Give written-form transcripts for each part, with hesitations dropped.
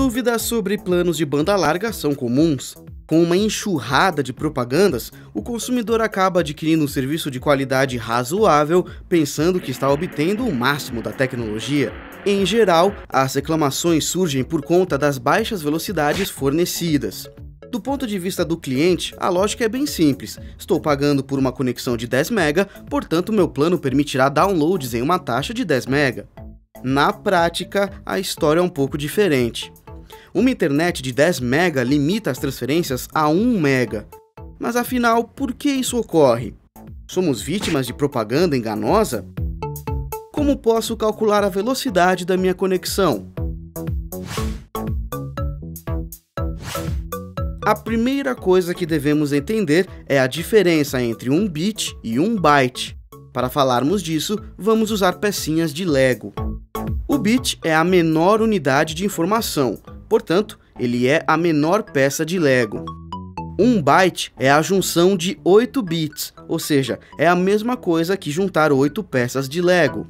Dúvidas sobre planos de banda larga são comuns. Com uma enxurrada de propagandas, o consumidor acaba adquirindo um serviço de qualidade razoável, pensando que está obtendo o máximo da tecnologia. Em geral, as reclamações surgem por conta das baixas velocidades fornecidas. Do ponto de vista do cliente, a lógica é bem simples. Estou pagando por uma conexão de 10 MB, portanto meu plano permitirá downloads em uma taxa de 10 MB. Na prática, a história é um pouco diferente. Uma internet de 10 MB limita as transferências a 1 MB. Mas afinal, por que isso ocorre? Somos vítimas de propaganda enganosa? Como posso calcular a velocidade da minha conexão? A primeira coisa que devemos entender é a diferença entre 1 bit e 1 byte. Para falarmos disso, vamos usar pecinhas de Lego. O bit é a menor unidade de informação, portanto, ele é a menor peça de Lego. 1 byte é a junção de 8 bits, ou seja, é a mesma coisa que juntar 8 peças de Lego.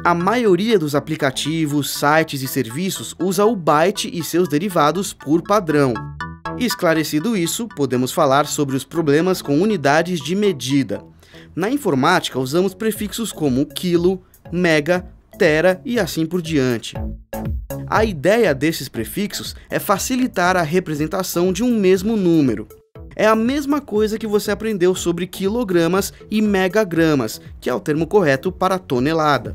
A maioria dos aplicativos, sites e serviços usa o byte e seus derivados por padrão. Esclarecido isso, podemos falar sobre os problemas com unidades de medida. Na informática, usamos prefixos como quilo, mega, tera e assim por diante. A ideia desses prefixos é facilitar a representação de um mesmo número. É a mesma coisa que você aprendeu sobre quilogramas e megagramas, que é o termo correto para tonelada.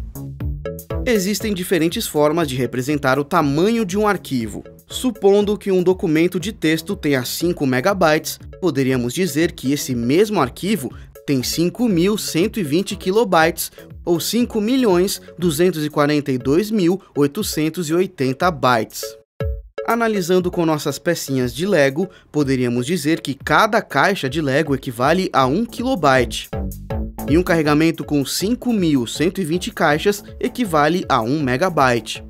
Existem diferentes formas de representar o tamanho de um arquivo. Supondo que um documento de texto tenha 5 megabytes, poderíamos dizer que esse mesmo arquivo tem 5.120 kilobytes, ou 5.242.880 bytes. Analisando com nossas pecinhas de Lego, poderíamos dizer que cada caixa de Lego equivale a 1 kilobyte. E um carregamento com 5.120 caixas equivale a 1 megabyte.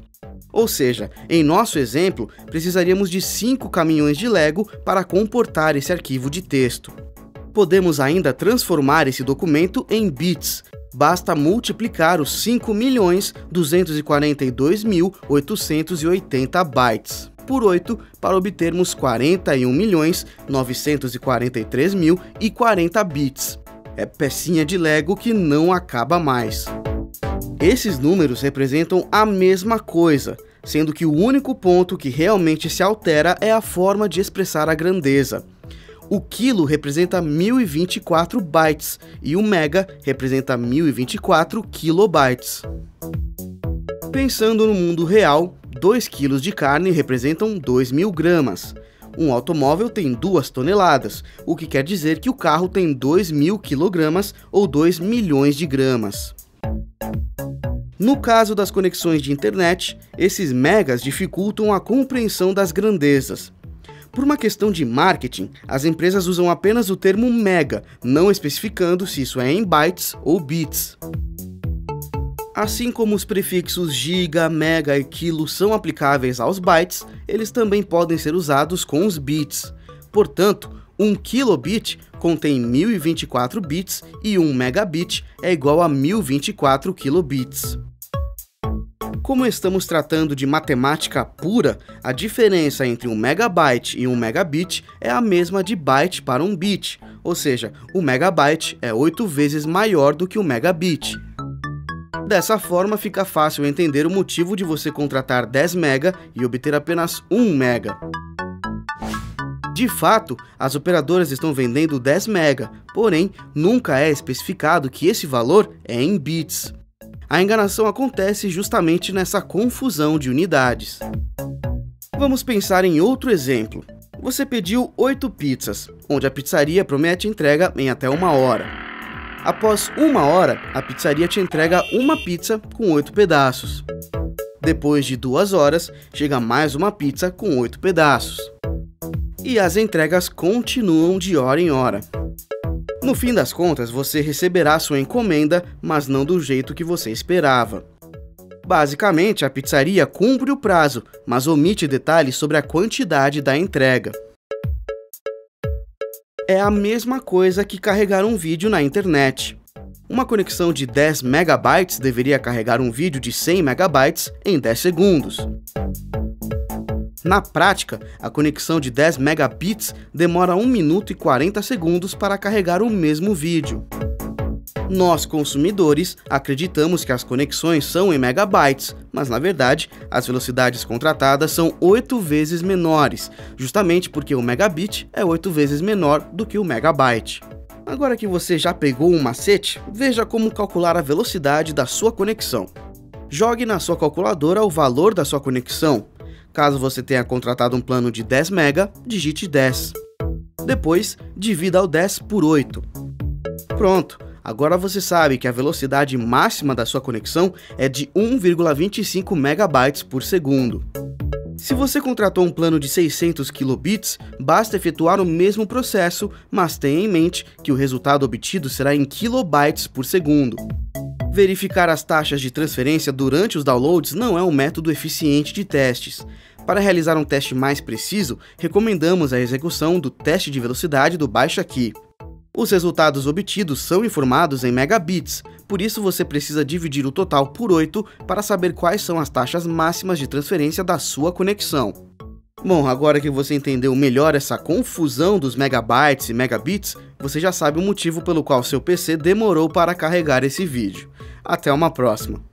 Ou seja, em nosso exemplo, precisaríamos de 5 caminhões de Lego para comportar esse arquivo de texto. Podemos ainda transformar esse documento em bits. Basta multiplicar os 5.242.880 bytes por 8 para obtermos 41.943.040 bits. É pecinha de Lego que não acaba mais. Esses números representam a mesma coisa, sendo que o único ponto que realmente se altera é a forma de expressar a grandeza. O quilo representa 1024 bytes e o mega representa 1024 kilobytes. Pensando no mundo real, 2 quilos de carne representam 2.000 gramas. Um automóvel tem 2 toneladas, o que quer dizer que o carro tem 2.000 quilogramas ou 2 milhões de gramas. No caso das conexões de internet, esses megas dificultam a compreensão das grandezas. Por uma questão de marketing, as empresas usam apenas o termo mega, não especificando se isso é em bytes ou bits. Assim como os prefixos giga, mega e quilo são aplicáveis aos bytes, eles também podem ser usados com os bits. Portanto, 1 kilobit contém 1024 bits e 1 megabit é igual a 1024 kilobits. Como estamos tratando de matemática pura, a diferença entre 1 megabyte e 1 megabit é a mesma de byte para 1 bit, ou seja, o megabyte é 8 vezes maior do que o megabit. Dessa forma, fica fácil entender o motivo de você contratar 10 MB e obter apenas 1 MB. De fato, as operadoras estão vendendo 10 MB, porém, nunca é especificado que esse valor é em bits. A enganação acontece justamente nessa confusão de unidades. Vamos pensar em outro exemplo. Você pediu 8 pizzas, onde a pizzaria promete entrega em até 1 hora. Após 1 hora, a pizzaria te entrega uma pizza com 8 pedaços. Depois de 2 horas, chega mais uma pizza com 8 pedaços. E as entregas continuam de hora em hora. No fim das contas, você receberá sua encomenda, mas não do jeito que você esperava. Basicamente, a pizzaria cumpre o prazo, mas omite detalhes sobre a quantidade da entrega. É a mesma coisa que carregar um vídeo na internet. Uma conexão de 10 megabytes deveria carregar um vídeo de 100 megabytes em 10 segundos. Na prática, a conexão de 10 megabits demora 1 minuto e 40 segundos para carregar o mesmo vídeo. Nós, consumidores, acreditamos que as conexões são em megabytes, mas na verdade, as velocidades contratadas são 8 vezes menores, justamente porque o megabit é 8 vezes menor do que o megabyte. Agora que você já pegou um macete, veja como calcular a velocidade da sua conexão. Jogue na sua calculadora o valor da sua conexão. Caso você tenha contratado um plano de 10 MB, digite 10. Depois, divida o 10 por 8. Pronto! Agora você sabe que a velocidade máxima da sua conexão é de 1,25 megabytes por segundo. Se você contratou um plano de 600 kilobits, basta efetuar o mesmo processo, mas tenha em mente que o resultado obtido será em kilobytes por segundo. Verificar as taxas de transferência durante os downloads não é um método eficiente de testes. Para realizar um teste mais preciso, recomendamos a execução do teste de velocidade do Baixa Aqui. Os resultados obtidos são informados em megabits, por isso você precisa dividir o total por 8 para saber quais são as taxas máximas de transferência da sua conexão. Bom, agora que você entendeu melhor essa confusão dos megabytes e megabits, você já sabe o motivo pelo qual seu PC demorou para carregar esse vídeo. Até uma próxima!